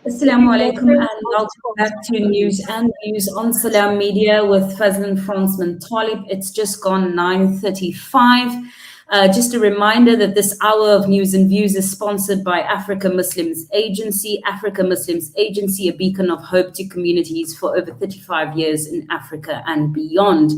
Assalamu alaikum and welcome back to News and Views on Salam Media with Fazlin Franceman Talib. It's just gone 9:35. Just a reminder that this hour of News and Views is sponsored by Africa Muslims Agency. Africa Muslims Agency, a beacon of hope to communities for over 35 years in Africa and beyond.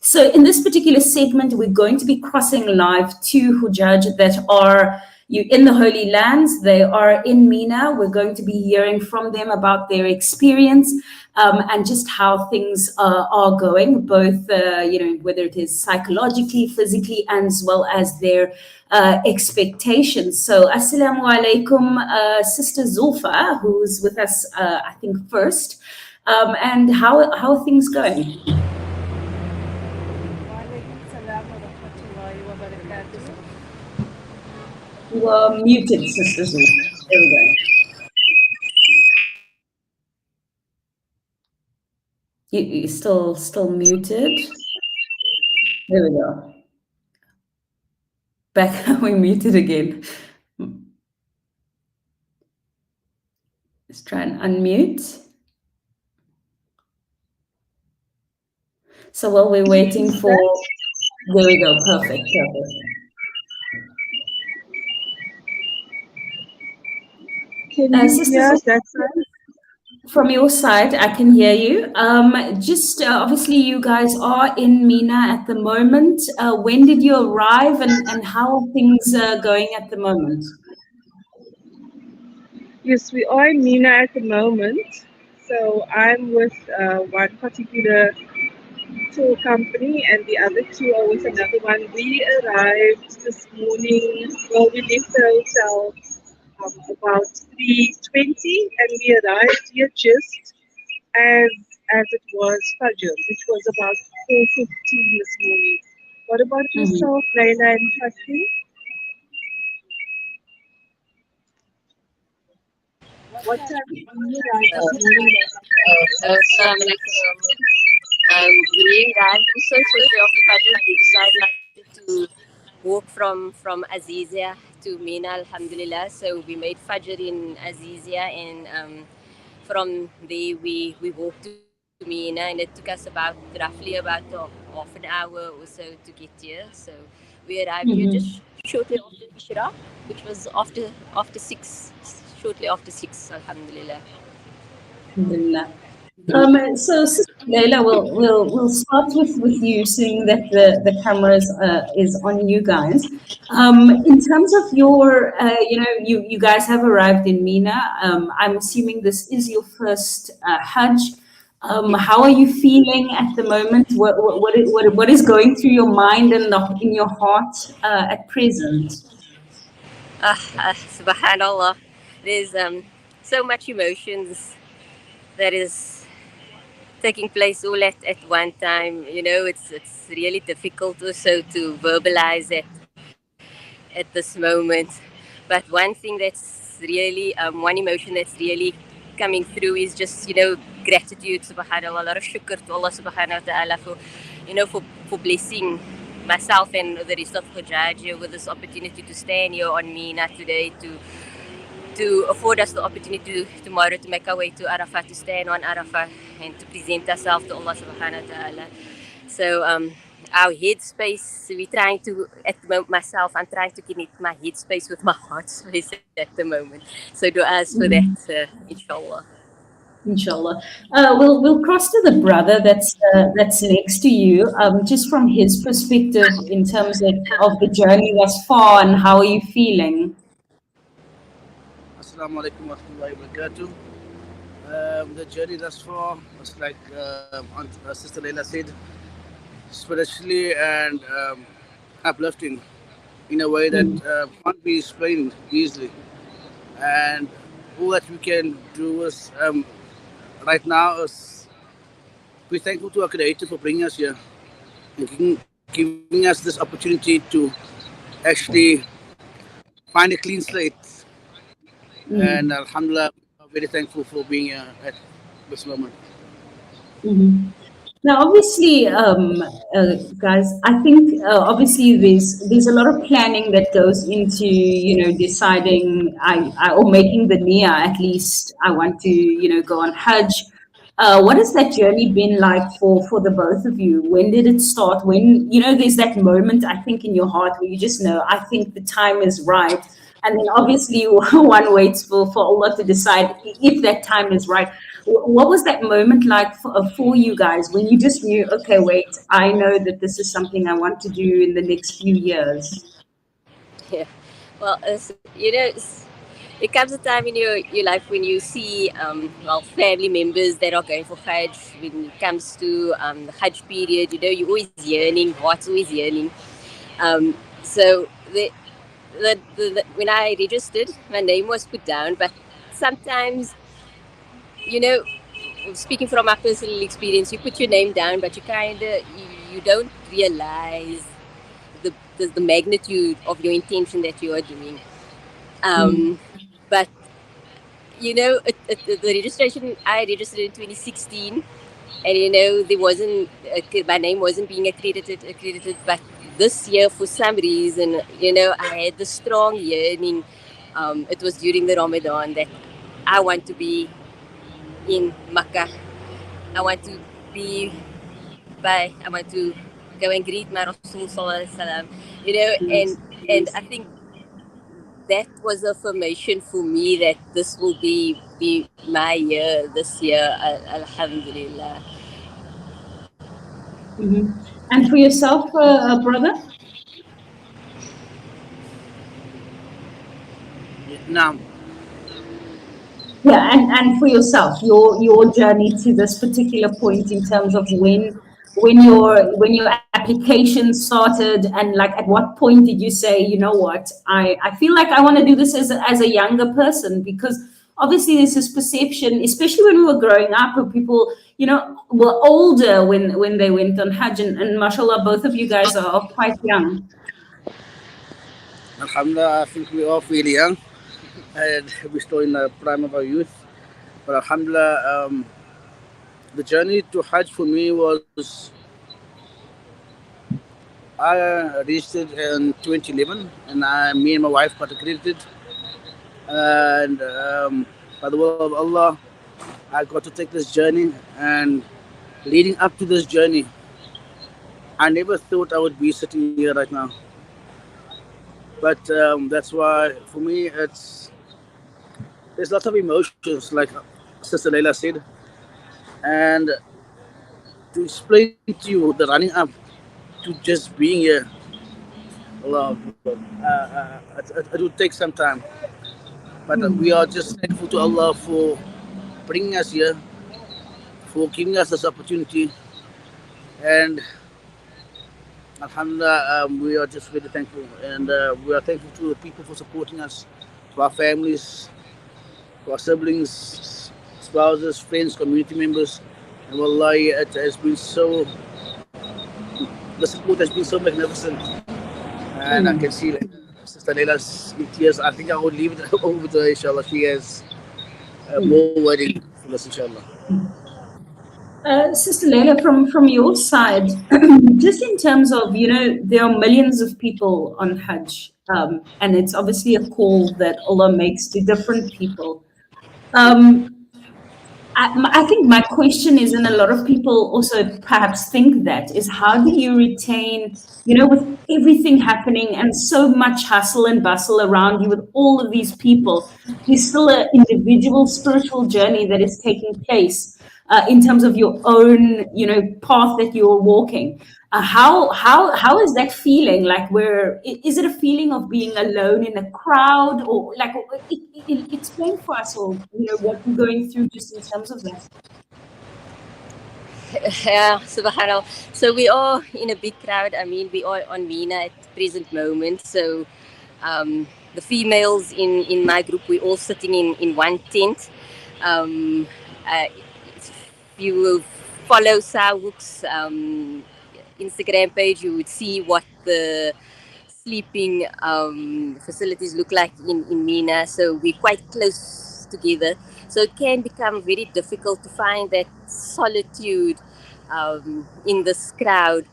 So in this particular segment, we're going to be crossing live to Hujaj that are in the Holy Lands. They are in Mina. We're going to be hearing from them about their experience and just how things are going, both, whether it is psychologically, physically, and as well as their expectations. So, Assalamu alaikum, Sister Zulfa, who's with us, I think, first. And how are things going? You are muted, Sister Zulfa. There we go. You're still muted. There we go. Back, we muted again. Let's try and unmute. So while we're waiting for, there we go, perfect. Can you hear us that side? From your side, I can hear you. Obviously, you guys are in Mina at the moment. When did you arrive and how are things going at the moment? Yes, we are in Mina at the moment. So I'm with one particular tour company and the other two are with another one. We arrived this morning, well, we left the hotel about 3:20 and we arrived here just as it was Fajr, which was about 4:15 this morning. What about yourself, Layla and Fatih? What time did you arrive this morning? We ran to social of we decided to walk from Azizia to Mina, alhamdulillah. So we made Fajr in Azizia and from there we walked to Mina and it took us roughly about half an hour or so to get here. So we arrived here just shortly after Ishraq, which was after 6, shortly after 6, alhamdulillah. Alhamdulillah. So, Sister Leila, we'll start with you, seeing that the camera is on you guys. In terms of your, you guys have arrived in Mina. I'm assuming this is your first Hajj. How are you feeling at the moment? What is going through your mind and in your heart at present? Subhanallah, there's so much emotions that is taking place all at one time. It's really difficult also to verbalize it at this moment. But one thing that's really, one emotion that's really coming through is just, gratitude, subhanAllah, a lot of shukr to Allah subhanahu wa ta'ala for blessing myself and the rest of Hajj with this opportunity to stand here on Mina today, to afford us the opportunity tomorrow to make our way to Arafat, to stand on Arafat and to present ourselves to Allah subhanahu wa ta'ala. So our headspace, we're trying to, at the moment, I'm trying to connect my headspace with my heart space at the moment. So du'as for that, inshallah. Inshallah. We'll cross to the brother that's next to you. Just from his perspective in terms of the journey thus far, and how are you feeling? Assalamu alaikum wa rahmatullahi wa barakatuh. The journey thus far was like Sister Leila said, spiritually and uplifting in a way that can't be explained easily. And all that we can do is right now is be thankful to our Creator for bringing us here and giving us this opportunity to actually find a clean slate. And Alhamdulillah, I'm very thankful for being here at this moment. Now, obviously, guys, I think obviously there's a lot of planning that goes into deciding or making the niyyah. At least I want to go on Hajj. What has that journey been like for the both of you? When did it start? When there's that moment I think in your heart where you just know I think the time is right, and then obviously one waits for Allah to decide if that time is right. What was that moment like for you guys when you just knew, okay, wait, I know that this is something I want to do in the next few years? Yeah. Well, it comes a time in your life when you see family members that are going for Hajj. When it comes to the Hajj period, you're always yearning, heart's always yearning. So when I registered, my name was put down, but sometimes, you know, speaking from my personal experience, you put your name down, but you don't realize the magnitude of your intention that you are doing. But the registration, I registered in 2016, and there wasn't my name wasn't being accredited. But this year, for some reason, I had the strong yearning. It was during the Ramadan that I want to be in Makkah. I want to be I want to go and greet my Rasul Sallallahu Alaihi Wasallam. And I think that was affirmation for me that this will be my year this year. Alhamdulillah. And for yourself, brother? Now, Yeah, and for yourself, your journey to this particular point in terms of when your application started, and like at what point did you say, you know what, I feel like I want to do this as a younger person? Because obviously there's this perception, especially when we were growing up, where people were older when they went on Hajj, and mashallah, both of you guys are quite young. Alhamdulillah, I think we all feel young and we're still in the prime of our youth. But Alhamdulillah, the journey to Hajj for me was I registered in 2011, and me and my wife got accredited. And by the will of Allah, I got to take this journey. And leading up to this journey, I never thought I would be sitting here right now. But that's why, for me, there's lots of emotions, like Sister Leila said, and to explain to you the running up to just being here, Allah, it will take some time. But we are just thankful to Allah for bringing us here, for giving us this opportunity, and Alhamdulillah, we are just very thankful, and we are thankful to the people for supporting us, to our families, to our siblings, spouses, friends, community members. And wallahi, it has been the support has been so magnificent. And I can see like Sister Leila's in tears. I think I would leave it over to her, inshallah. She has more wording for us, inshallah. Sister Leila, from your side, just in terms of, there are millions of people on Hajj, and it's obviously a call that Allah makes to different people. I think my question is, and a lot of people also perhaps think that, is how do you retain, with everything happening and so much hustle and bustle around you with all of these people, there's still an individual spiritual journey that is taking place in terms of your own, path that you're walking. How is that feeling? Like, is it a feeling of being alone in a crowd, or like explain for us all, what you're going through just in terms of that? Yeah, subhanallah. So we are in a big crowd. I mean, we are on Mina at the present moment. So the females in my group, we're all sitting in one tent. If you will follow Sawuk's Instagram page, you would see what the sleeping facilities look like in Mina. So we're quite close together. So it can become very difficult to find that solitude in this crowd.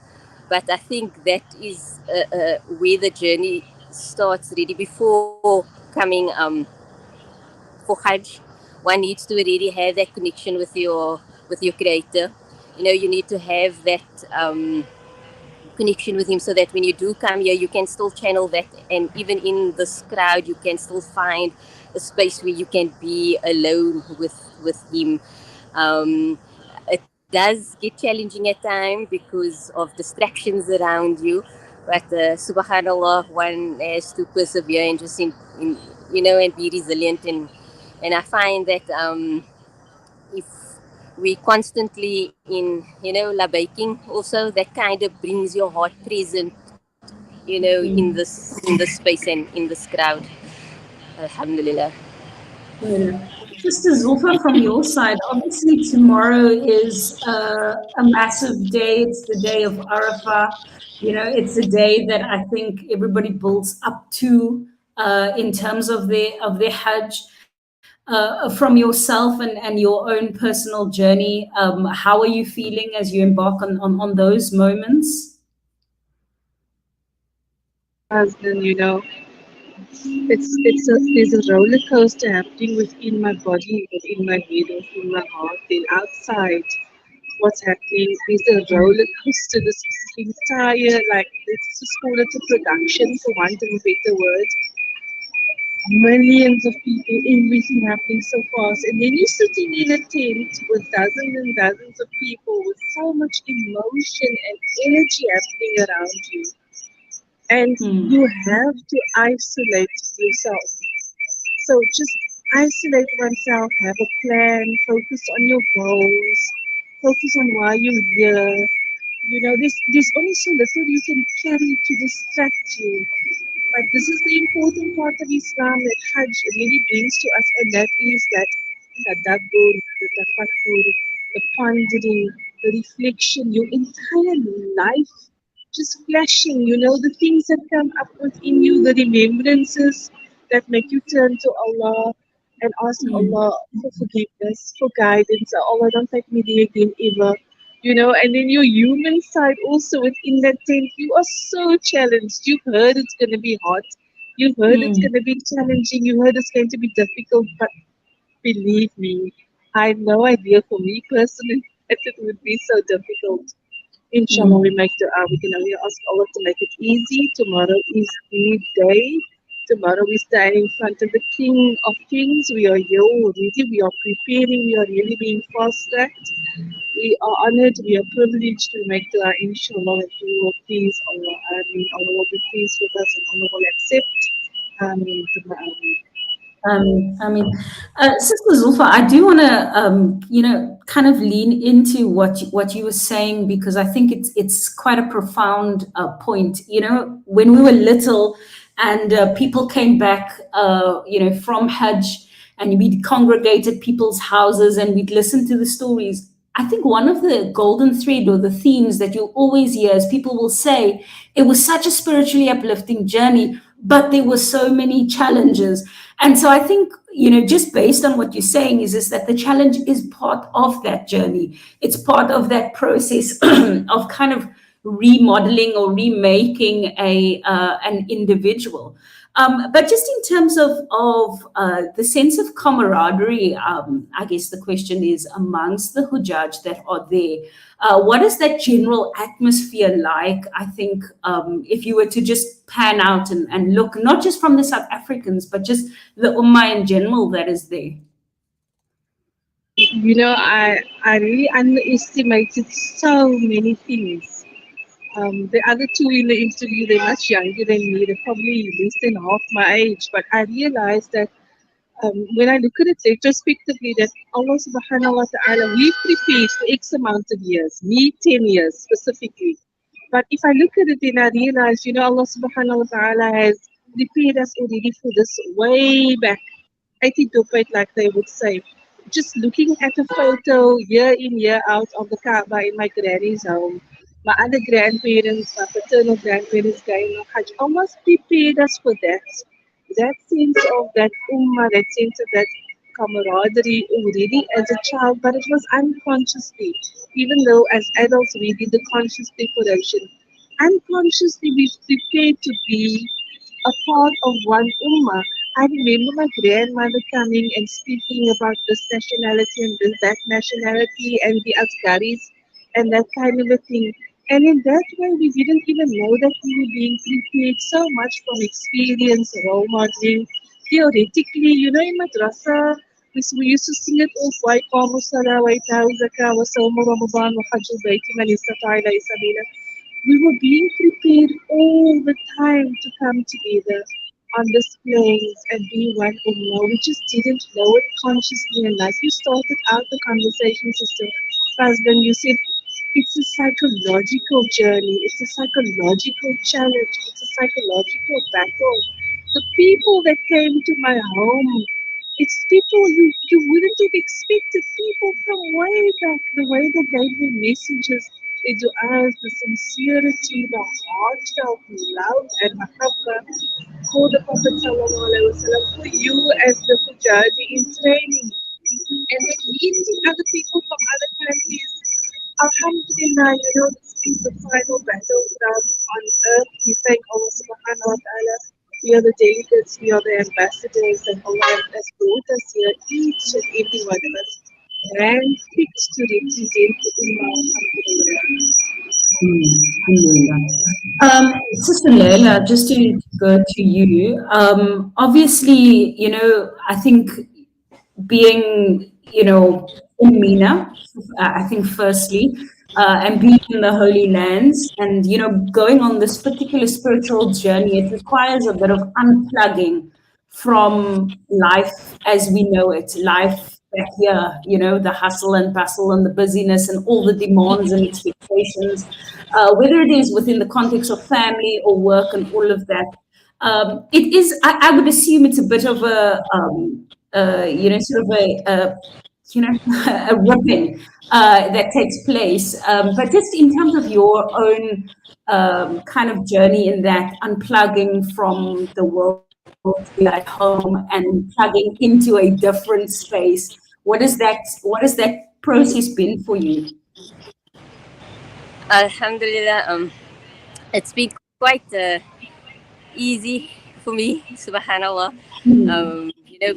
But I think that is where the journey starts really before coming for Hajj. One needs to really have that connection with your creator. You know, you need to have that connection with him so that when you do come here you can still channel that, and even in this crowd you can still find a space where you can be alone with him. It does get challenging at times because of distractions around you, but subhanallah, one has to persevere and just in and be resilient. And I find that if we constantly in labaking also, that kind of brings your heart present, in this space and in this crowd. Alhamdulillah. Yeah. Sister Zulfa, from your side, obviously tomorrow is a massive day. It's the day of Arafat. It's a day that I think everybody builds up to in terms of their Hajj. From yourself and your own personal journey, how are you feeling as you embark on those moments? Husband, there's a roller coaster happening within my body, within my head, within my heart. Then outside, what's happening is a roller coaster. This entire, like, let's just call it a production, for want of a better word. Millions of people, everything happening so fast, and then you're sitting in a tent with dozens and dozens of people with so much emotion and energy happening around you, and Hmm. you have to isolate yourself. So just isolate oneself, have a plan, focus on your goals, focus on why you're here. There's only so little you can carry to distract you. But this is the important part of Islam that Hajj really brings to us, and that is that tadabbur, the tafakkur, the pondering, the reflection, your entire life just flashing, the things that come up within you, the remembrances that make you turn to Allah and ask Hmm. Allah for forgiveness, for guidance. Allah, don't take me there again ever. And then your human side also within that tent, you are so challenged. You've heard it's going to be hot. You've heard it's Hmm. going to be challenging. You heard it's going to be difficult. But believe me, I had no idea for me personally that it would be so difficult. Inshallah, we Hmm. make dua. We can only ask Allah to make it easy. Tomorrow is the day. Tomorrow we stand in front of the King of Kings. We are here already. We are preparing. We are really being fast tracked. We are honored. We are privileged to make dua. Inshallah, that we will please Allah. I mean, Allah will be pleased with us and Allah will accept. Ameen. Ameen. Sister Zulfa, I do want to, kind of lean into what you were saying, because I think it's quite a profound point. When we were little, and people came back, from Hajj, and we'd congregate at people's houses, and we'd listen to the stories. I think one of the golden thread or the themes that you'll always hear is people will say it was such a spiritually uplifting journey, but there were so many challenges. And so I think, just based on what you're saying, is that the challenge is part of that journey. It's part of that process of kind of remodeling or remaking an individual. But just in terms of the sense of camaraderie, I guess the question is, amongst the Hujaj that are there, what is that general atmosphere like? I think if you were to just pan out and look, not just from the South Africans, but just the Ummah in general that is there. I really underestimated so many things. The other two in the interview, they're much younger than me. They're probably less than half my age. But I realized that when I look at it retrospectively, that Allah subhanahu wa ta'ala, we've prepared for X amount of years, me 10 years specifically. But if I look at it, then I realize, Allah subhanahu wa ta'ala has prepared us already for this way back. 80 Topet, like they would say. Just looking at a photo year in, year out of the Kaaba in my granny's home, my other grandparents, my paternal grandparents going on Hajj, almost prepared us for that. That sense of that ummah, that sense of that camaraderie already as a child, but it was unconsciously. even though as adults we did the conscious preparation, unconsciously we prepared to be a part of one ummah. I remember my grandmother coming and speaking about this nationality and that nationality and the Asgaris and that kind of a thing. And in that way, we didn't even know that we were being prepared so much from experience, role modeling. Theoretically, in madrasa, we used to sing it off, why Qamusala, why Tawzaka, wa Sawma Ramadan, wa Hajjul Bayti Man Istata'a Ilayhi Sabila. We were being prepared all the time to come together on this place and be one ummah. We just didn't know it consciously enough. You started out the conversation, Sister Husband. You said it's a psychological journey, it's a psychological challenge, it's a psychological battle. The people that came to my home, it's people you wouldn't have expected, people from way back, the way they gave me messages, they do us, the sincerity, the heartfelt love and mahabbah for the Prophet Sallallahu Alaihi Wasallam, for you as the Fujaji in training, and then meeting other people from other countries. Alhamdulillah, this is the final battleground on earth. We thank Allah subhanahu wa ta'ala. We are the delegates, we are the ambassadors, and Allah has brought us here, each and every one of us, handpicked to represent the Ummah. Alhamdulillah. Alhamdulillah. Sister Leila, just to go to you, obviously, I think being, in Mina, I think firstly, and being in the Holy Lands and, going on this particular spiritual journey, it requires a bit of unplugging from life as we know it, life back here, the hustle and bustle and the busyness and all the demands and expectations, whether it is within the context of family or work and all of that. It is, I would assume it's a bit of sort of a ripping that takes place. But just in terms of your own kind of journey in that unplugging from the world at home and plugging into a different space, what has that process been for you? Alhamdulillah, it's been quite easy for me, subhanallah.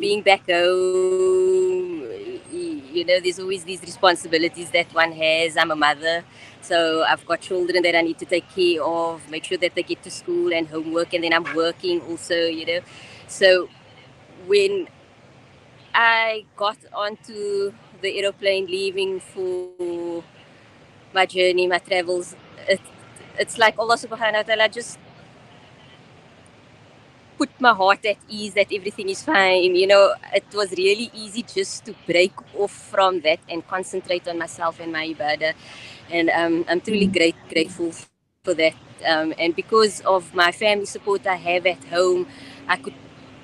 Being back home, there's always these responsibilities that one has. I'm a mother, so I've got children that I need to take care of, make sure that they get to school and homework, and then I'm working also. So when I got onto the aeroplane leaving for my journey, my travels, it's like Allah subhanahu wa ta'ala just put my heart at ease that everything is fine. It was really easy just to break off from that and concentrate on myself and my ibadah. And I'm truly grateful for that. And because of my family support I have at home, I could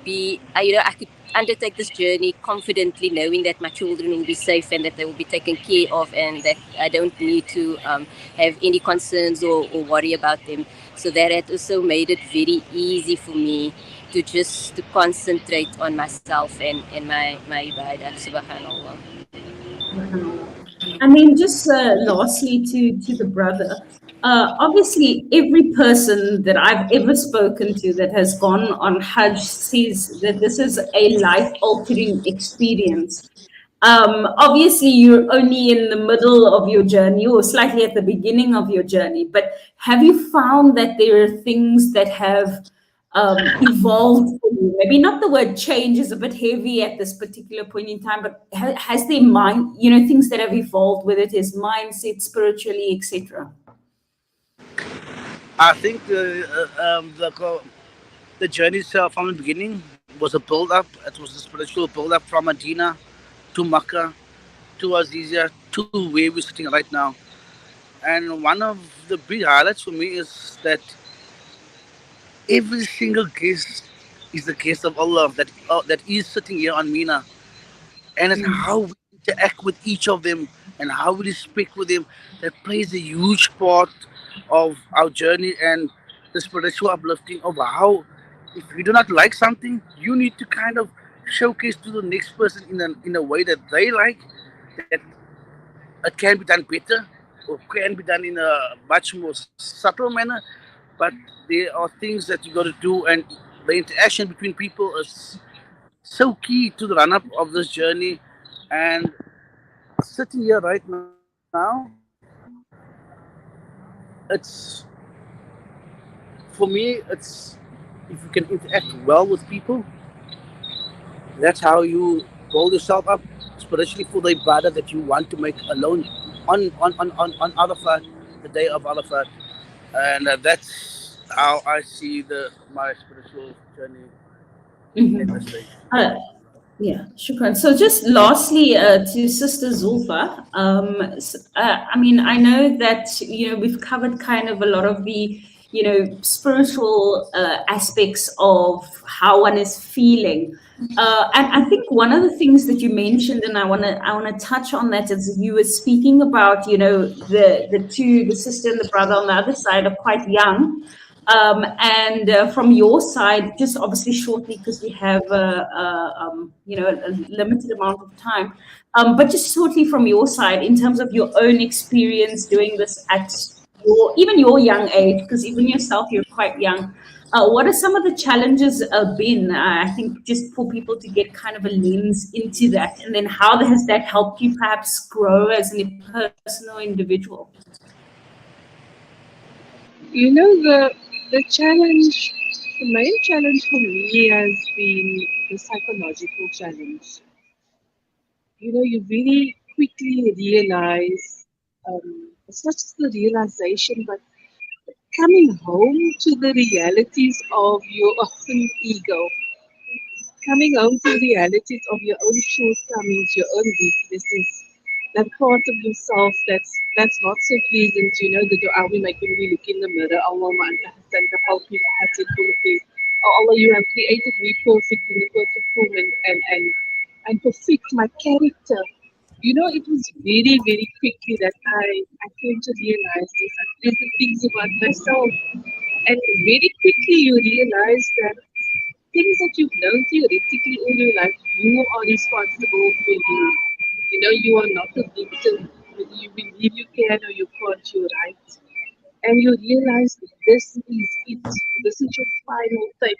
I could undertake this journey confidently, knowing that my children will be safe and that they will be taken care of, and that I don't need to have any concerns or worry about them. So that had also made it very easy for me to just to concentrate on myself and my ibadah, subhanallah. I mean, just lastly to the brother, obviously every person that I've ever spoken to that has gone on Hajj says that this is a life-altering experience. Obviously, you're only in the middle of your journey or slightly at the beginning of your journey, but have you found that there are things that have evolved for you? Maybe not the word change is a bit heavy at this particular point in time, but has their mind, things that have evolved, whether it is mindset, spiritually, etc. I think the journey from the beginning was a build up. It was a spiritual build up from Medina to Makkah to Azizia to where we're sitting right now. And one of the big highlights for me is that every single guest is the guest of Allah that is sitting here on Mina, and it's how we interact with each of them and how we speak with them that plays a huge part of our journey and the spiritual uplifting of how if you do not like something, you need to kind of showcase to the next person in a way that they like, that it can be done better or can be done in a much more subtle manner, but there are things that you got to do, and the interaction between people is so key to the run up of this journey. And sitting here right now, it's for me, it's if you can interact well with people, that's how you build yourself up spiritually for the ibadah that you want to make alone on Arafat, the day of Arafat. And that's how I see my spiritual journey at Mhm. this stage. Uh, Yeah, shukran. So just lastly, to Sister Zulfa, I mean, I know that, we've covered kind of a lot of the, spiritual aspects of how one is feeling. And I think one of the things that you mentioned, and I want to touch on that, is you were speaking about, the sister and the brother on the other side are quite young. And from your side, just obviously shortly, because we have a limited amount of time, but just shortly from your side, in terms of your own experience doing this at even your young age, because even yourself you're quite young. What are some of the challenges been? I think just for people to get kind of a lens into that, and then how has that helped you perhaps grow as a personal individual? You know, the challenge, the main challenge for me has been the psychological challenge. You know, you really quickly realize, it's not just the realization, but coming home to the realities of your own ego, coming home to the realities of your own shortcomings, your own weaknesses, that part of yourself that's not so pleasant. You know, the dua we make when we look in the mirror, Allahumma anta hasanta khalqi fa hasin khuluqi. Oh Allah, you have created me perfect in the perfect form and perfect my character. You know, it was very, very quickly that I came to realize these unpleasant things about myself. And very quickly you realize that things that you've known theoretically all your life, you are responsible for you. You know, you are not a victim. Whether you believe you can or you can't, you're right. And you realize that this is it. This is your final thing.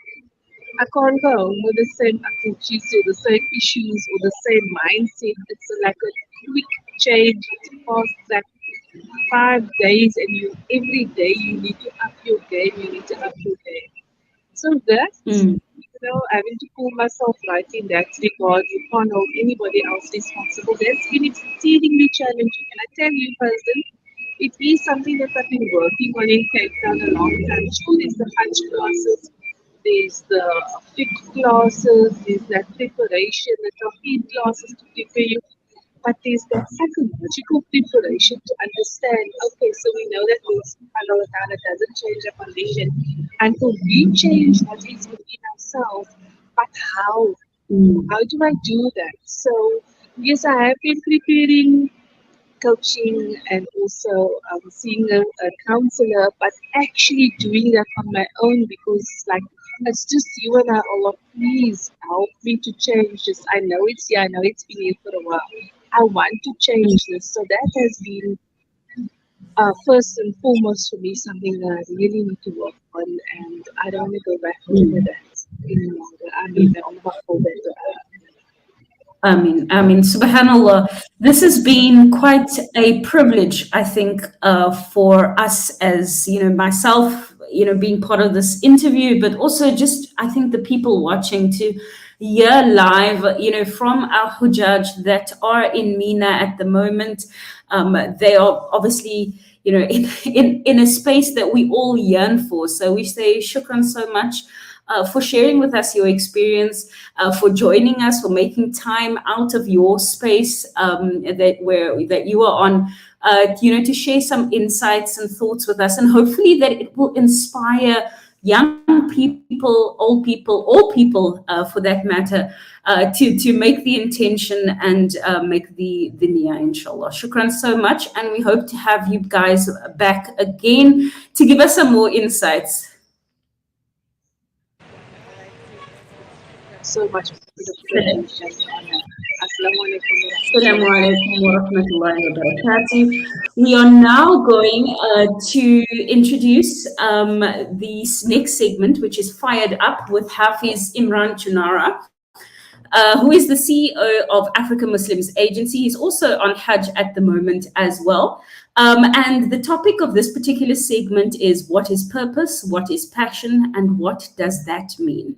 I can't go home with the same approaches or the same issues or the same mindset. It's like a quick change. It's fast track 5 days, and you every day you need to up your game. You need to up your game. So that, Mm. having to pull myself right in that regard, you can't hold anybody else responsible. That's been exceedingly challenging. And I tell you, person, it is something that I've been working on in Cape Town a long time. Sure, there's the Hajj classes, there's the fit classes, there's that preparation, the talking classes to prepare you. But there's that psychological preparation to understand, okay, so we know that Allah subhanahu wa ta'ala doesn't change our condition until we change what is within ourselves. But how? Mm. How do I do that? So, yes, I have been preparing coaching and also seeing a counselor, but actually doing that on my own because, like, it's just you and I, Allah, please help me to change this. I know it's here, I know it's been here for a while. I want to change this. So that has been first and foremost for me something that I really need to work on, and I don't want to go back over that any longer. I mean, I'm not for that. Subhanallah. This has been quite a privilege, I think, for us as, myself, being part of this interview, but also just, I think, the people watching to hear live, from our hujaj that are in Mina at the moment. They are obviously, in a space that we all yearn for. So we say shukran so much for sharing with us your experience, for joining us, for making time out of your space that you are on, to share some insights and thoughts with us, and hopefully that it will inspire young people, old people, all people, for that matter, to make the intention and make the niyyah, inshallah. Shukran so much, and we hope to have you guys back again to give us some more insights. So much for the privilege and the honor. Assalamu alaikum wa rahmatullahi Assalamu alaikum wa rahmatullahi wa barakatuh. We are now going to introduce this next segment, which is Fired Up with Hafiz Imran Chunara, who is the CEO of African Muslims Agency. He's also on Hajj at the moment as well. And the topic of this particular segment is what is purpose, what is passion, and what does that mean?